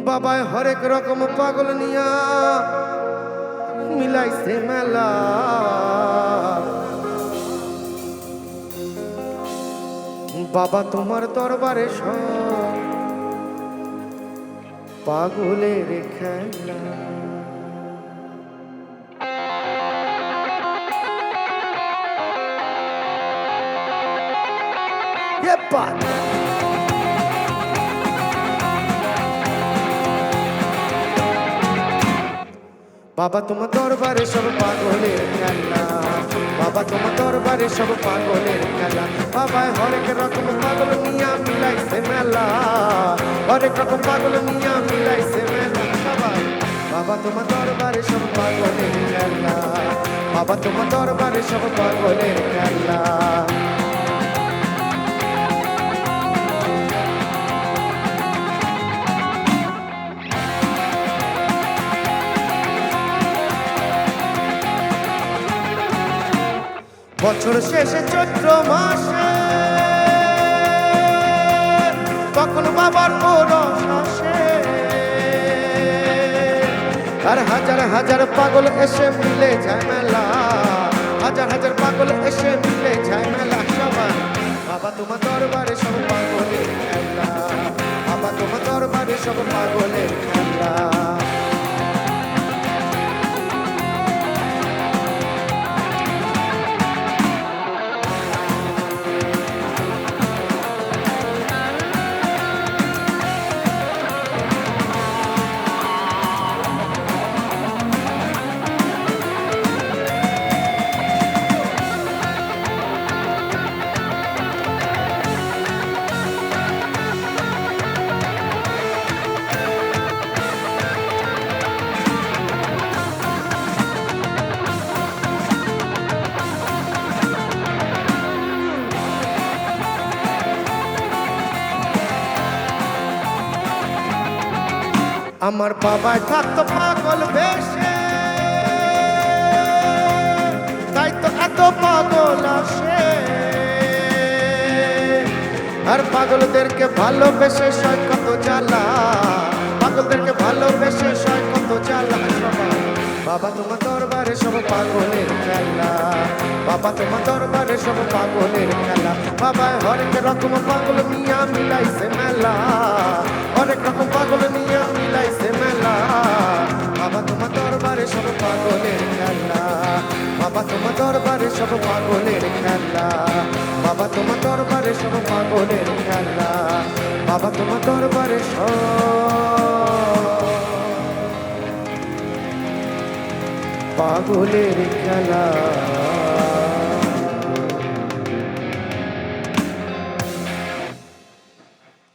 বাবায় হরেক রকম পাগল নিয়া মিলাইছে মেলা। বাবা তোমার দরবারে সব পাগলের খেলা। বাবা তোমার দরবারে সব পাগলের খেলা। বাবা তোমার দরবারে সব পাগলের খেলা। বাবা হরেক রকম পাগল নিয়া মিলাইছে মেলা। হরেক রকম পাগল নিয়া মিলাইছে মেলা। সবাই বাবা তোমার দরবারে সব পাগলের খেলা। বাবা তোমার দরবারে সব পাগলের খেলা। বছর শেষে চৈত্র মাসে তখন বাবার পরশ আসে, আর হাজার হাজার পাগল এসে মিলে যায় মেলা। হাজার হাজার পাগল এসে মিলে যায় মেলা। সবাই বাবা তোমার দরবারে সব পাগলের খেলা। বাবা তোমার দরবারে সব পাগলের খেলা। আমার বাবাই থাকতো পাগল বেশে, তাই তো এত পাগল আসে। আর পাগলদেরকে ভালোবেসে সয় কত জ্বালা। পাগলদেরকে ভালোবেসে সয় কত জ্বালা। সবাই বাবা তোমার দরবারে সব পাগলের খেলা। বাবা তোমার দরবারে সব পাগলের খেলা। বাবা হরেক রকম পাগল নিয়া মিলাইছে মেলা। হরেক রকম পাগল নিয়া মিলাইছে মেলা। বাবা তোমার দরবারে সব পাগলের খেলা। বাবা তোমার দরবারে সব পাগলের খেলা। বাবা তোমার দরবারে সব পাগলের খেলা। বাবা তোমার দরবারে সব পাগলের খেলা।